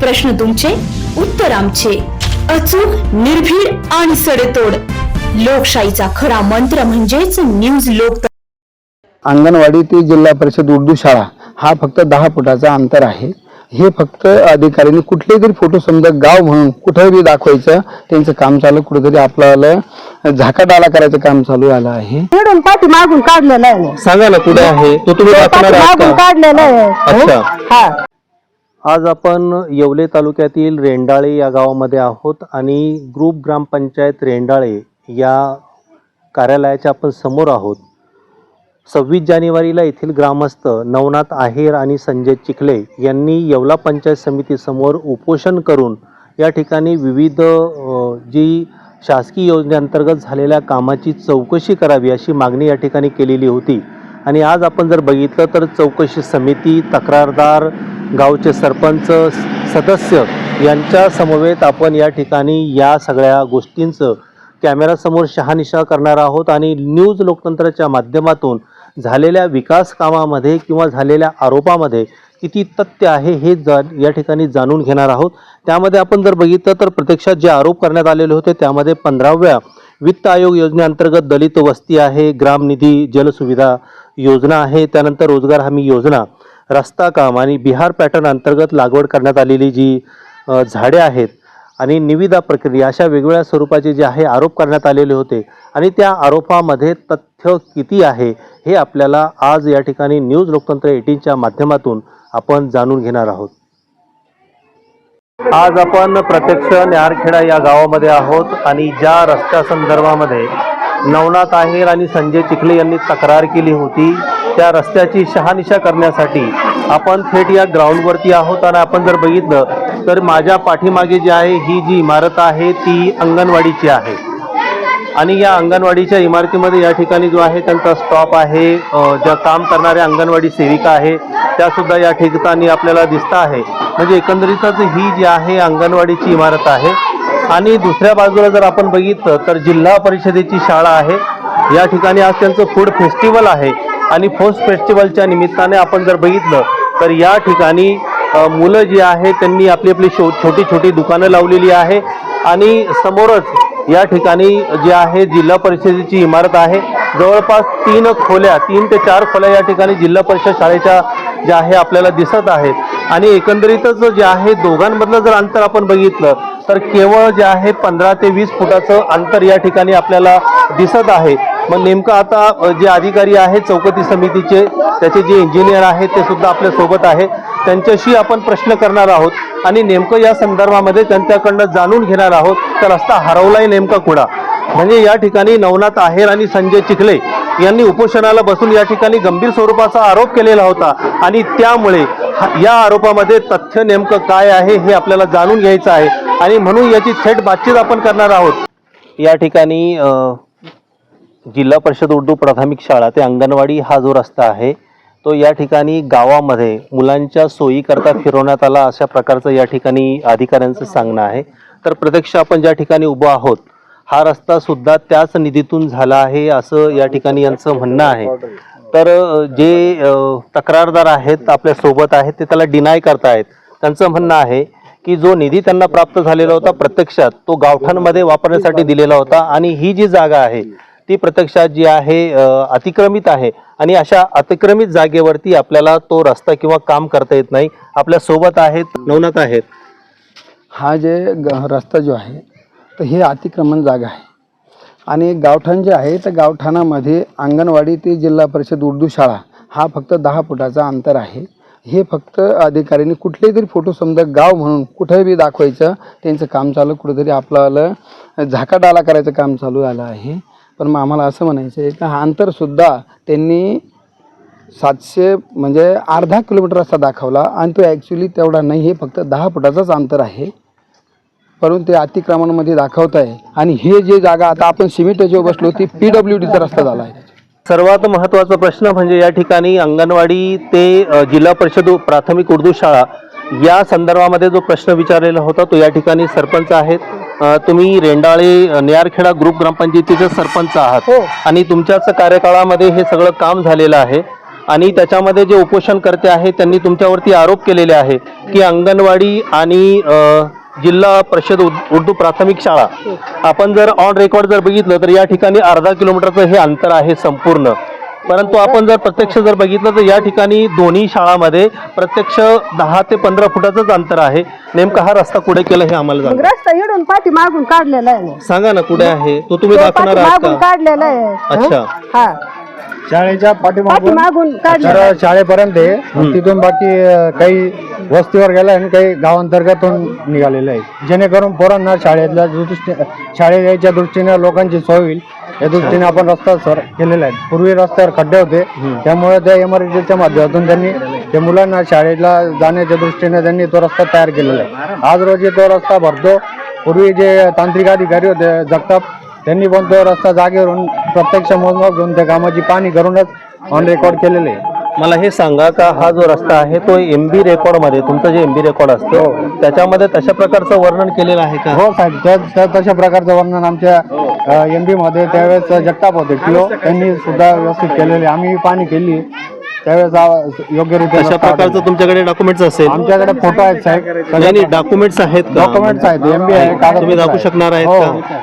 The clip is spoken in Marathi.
प्रश्न तुमचे, उत्तर आमचे. अचूक, निर्भीड आणि सडेतोड. लोकशाहीचा खरा मंत्र म्हणजेच न्यूज लोक. अंगणवाडी ते जिल्हा परिषद उर्दू शाळा हा फक्त 10 फुटाचा अंतर आहे. हे फक्त अधिकाऱ्यांनी कुठले तरी फोटो समजा गाव म्हणून कुठेही दाखवायचं त्यांचं काम चालू, कुठेतरी आपल्याला झाकाडाला करायचं काम चालू आलं आहे. तिकडून पाठी मागून काढलेलं आहे. सांगा ना कुठे आहे तो, तुम्ही दाखवणार आहात मागून का? काढलेलं आहे. अच्छा. हा. आज आपण येवले तालुक्यातील रेंडाळे या गावामध्ये आहोत आणि ग्रुप ग्रामपंचायत रेंडाळे या कार्यालयाच्या आपण समोर आहोत. 26 जानेवारीला येथील ग्रामस्थ नवनाथ आहेर आणि संजय चिखले यांनी येवला पंचायत समितीसमोर उपोषण करून या ठिकाणी विविध जी शासकीय योजनेअंतर्गत झालेल्या कामाची चौकशी करावी अशी मागणी या ठिकाणी केलेली होती. आणि आज आपण जर बघितलं तर चौकशी समिती, तक्रारदार, गावचे सरपंच, सदस्य यांच्या समवेत आपण या ठिकाणी या सगळ्या गोष्टींचं कॅमेरासमोर शहानिशा करणार आहोत आणि न्यूज लोकतंत्राच्या माध्यमातून झालेल्या विकास कामामध्ये किंवा झालेल्या आरोपामध्ये किती तथ्य आहे हे या ठिकाणी जाणून घेणार आहोत. त्यामध्ये आपण जर बघितलं तर प्रत्यक्षात जे आरोप करण्यात आलेले होते त्यामध्ये 15व्या वित्त आयोग योजनेअंतर्गत दलित वस्ती आहे, ग्रामनिधी जलसुविधा योजना आहे, त्यानंतर रोजगार हमी योजना, रस्ता काम आणि बिहार पॅटर्न अंतर्गत लागवड करण्यात आलेली जी झाडे आहेत आणि निविदा प्रक्रिया अशा वेगवेगळ्या स्वरूपाचे जे आहे आरोप करण्यात आलेले होते. आणि त्या आरोपामध्ये तथ्य किती आहे हे आपल्याला आज या ठिकाणी न्यूज लोकतंत्र 18च्या माध्यमातून आपण जाणून घेणार आहोत. आज आपण प्रत्यक्ष न्यारखेडा या गावामध्ये आहोत आणि ज्या रस्त्या संदर्भामध्ये नवनाथ आहेर आणि संजय चिखले यांनी तक्रार केली होती त्या रस्त्याची शहानिशा करण्यासाठी आपण थेट या ग्राउंडवरती आहोत. आणि आपण जर बघितलं तर माझ्या पाठीमागे जी आहे ही जी इमारत आहे ती अंगणवाडीची आहे आणि या अंगणवाडीच्या इमारतीमध्ये या ठिकाणी जो आहे त्यांचा स्टॉप आहे, ज्या काम करणाऱ्या अंगणवाडी सेविका आहे त्या सुद्धा या ठिकाणी आपल्याला दिसत आहे. म्हणजे एकंदरीतच ही जी आहे अंगणवाडीची इमारत आहे. आणि दुसऱ्या बाजूला जर आपण बघितलं तर जिल्हा परिषदेची शाळा आहे. या ठिकाणी आज त्यांचं फूड फेस्टिवल आहे आणि फूड फेस्टिवलच्या निमित्ताने आपण जर बघितलं तर या ठिकाणी मुलं जी आहे त्यांनी आपली आपली छोटी छोटी दुकानं लावलेली आहे आणि समोरच या ठिकाणी जे आहे जिल्हा परिषदेची इमारत आहे. जवळपास 3 ते 4 खोल्या या ठिकाणी जिल्हा परिषद शाळेच्या ज्या आहे आपल्याला दिसत आहेत. आणि एकंदरीतच जे आहे दोघांमधलं जर अंतर आपण बघितलं तर केवळ जे आहे 15 ते 20 फुटाचं अंतर या ठिकाणी आपल्याला दिसत आहे. मग नेमकं आता जे अधिकारी आहेत चौकशी समितीचे, त्याचे जे इंजिनियर आहेत ते सुद्धा आपल्या सोबत आहे, त्यांच्याशी आपण प्रश्न करणार आहोत आणि नेमकं या संदर्भामध्ये त्यांच्याकडनं जाणून घेणार आहोत तर रस्ता हरवलाय नेमका कुठं. म्हणजे या ठिकाणी नवनाथ आहेर आणि संजय चिखले यांनी उपोषणाला बसून या ठिकाणी गंभीर स्वरूपाचा आरोप केलेला होता आणि त्यामुळे या आरोपामध्ये तथ्य नेमकं काय आहे हे आपल्याला जाणून घ्यायचं आहे आणि म्हणून याची थेट बातचीत आपण करणार आहोत. या ठिकाणी जिल्हा परिषद उर्दू प्राथमिक शाळा ते अंगणवाडी हा जो रस्ता आहे तो या ठिकाणी गावामध्ये मुलांच्या सोयीकरता फिरवण्यात आला अशा प्रकारचं या ठिकाणी अधिकाऱ्यांचं सांगणं आहे. तर प्रत्यक्ष आपण ज्या ठिकाणी उभं आहोत हा रस्ता सुद्धा त्याच निधीतून झाला आहे असं या ठिकाणी यांचं म्हणणं आहे. तर जे तक्रारदार आहेत आपल्या सोबत आहेत ते त्याला डिनाय करतायत. त्यांचं म्हणणं आहे की जो निधी त्यांना प्राप्त झालेला होता प्रत्यक्षात तो गावठाणमध्ये वापरण्यासाठी दिलेला होता आणि ही जी जागा आहे ती प्रत्यक्षात जी आहे अतिक्रमित आहे आणि अशा अतिक्रमित जागेवरती आपल्याला तो रस्ता किंवा काम करता येत नाही. आपल्या सोबत आहेत नवनाथ आहेत. हा जे रस्ता जो आहे तर हे अतिक्रमण जागा आहे आणि गावठाण जे आहे तर गावठाणामध्ये अंगणवाडी ते जिल्हा परिषद उर्दू शाळा हा फक्त 10 फुटाचा अंतर आहे. हे फक्त अधिकाऱ्यांनी कुठले तरी फोटो समजा गाव म्हणून कुठेही दाखवायचं त्यांचं काम चालू, कुठेतरी आपल्याला झाकाडाला करायचं काम चालू आलं आहे. पण मग आम्हाला असं म्हणायचं आहे की हा अंतरसुद्धा त्यांनी 700 म्हणजे अर्धा किलोमीटर रस्ता दाखवला आणि तो ॲक्च्युली तेवढा नाही, हे फक्त 10 फुटाचाच अंतर आहे. परंतु ते अतिक्रमणामध्ये दाखवत आहे आणि हे जे जागा आता आपण सिमेंटच्या बसलो ती PWDचा रस्ता झाला आहे. सर्वात महत्त्वाचा प्रश्न म्हणजे या ठिकाणी अंगणवाडी ते जिल्हा परिषद प्राथमिक उर्दू शाळा या संदर्भामध्ये जो प्रश्न विचारलेला होता तो या ठिकाणी सरपंच आहेत. तुम्ही रेंडाळे न्यारखेडा ग्रुप ग्रामपंचायतीचे सरपंच आहात आणि तुमच्याच कार्यकाळामध्ये हे सगळं काम झालेलं आहे. आणि त्याच्यामध्ये जे उपोषणकर्ते आहेत त्यांनी तुमच्यावरती आरोप केलेले आहे की अंगणवाडी आणि जिल्हा परिषद उर्दू प्राथमिक शाळा, आपण जर ऑन रेकॉर्ड जर बघितलं तर या ठिकाणी अर्धा किलोमीटरचं हे अंतर आहे संपूर्ण. परंतु आपण जर प्रत्यक्ष जर बघितलं तर या ठिकाणी दोन्ही शाळामध्ये प्रत्यक्ष 10 ते 15 फुटाचंच अंतर आहे. नेमका हा रस्ता कुठे केला हे आम्हाला मग सांगा. रस्ता इडून पाठी मागून काढलेला आहे ना. सांगा ना कुठे आहे तो, तुम्ही तो दाखवणार आहात पाठीमागून का? काढलेला आहे. अच्छा. हा शाळेच्या पाठीमागून काढलेला तर आहे. शाळेपर्यंत आहे. तिथून बाकी काही वस्तीवर गेला आणि काही गावांतर्गतून निघालेलं आहे, जेणेकरून पोरांना शाळेत यायच्या दृष्टीने लोकांची सोय होईल या दृष्टीने आपण रस्ता सर केलेला आहे. पूर्वी रस्त्यावर खड्डे होते, त्यामुळे त्या एमआरटीच्या माध्यमातून त्यांनी त्या मुलांना शाळेला जाण्याच्या दृष्टीने त्यांनी तो रस्ता तयार केलेला आहे. आज रोजी तो रस्ता भरतो. पूर्वी जे तांत्रिक अधिकारी होते जगताप, त्यांनी पण तो रस्ता जागेवरून प्रत्यक्ष मोजमाप घेऊन त्या कामाची पाहणी करूनच ऑन रेकॉर्ड केलेले आहे. मला हे सांगा का हा जो रस्ता आहे तो MB रेकॉर्ड मध्ये, तुमचं जे MB रेकॉर्ड असतं त्याच्यामध्ये तशा प्रकारचं वर्णन केलेलं आहे का? हो साहेब, तशा प्रकारचं वर्णन आमच्या MB मध्ये त्यावेळेस जगताप होते TO, त्यांनी सुद्धा व्यवस्थित केलेले. आम्ही पाहणी केली त्यावेळेस योग्यरित्या तशा प्रकारचं तुमच्याकडे डॉक्युमेंट्स असेल? आमच्याकडे फोटो आहेत साहेब, नाही डॉक्युमेंट्स आहेत का? डॉक्युमेंट्स आहेत, MB आहे, तुम्ही दाखवू शकणार आहेत हो. का?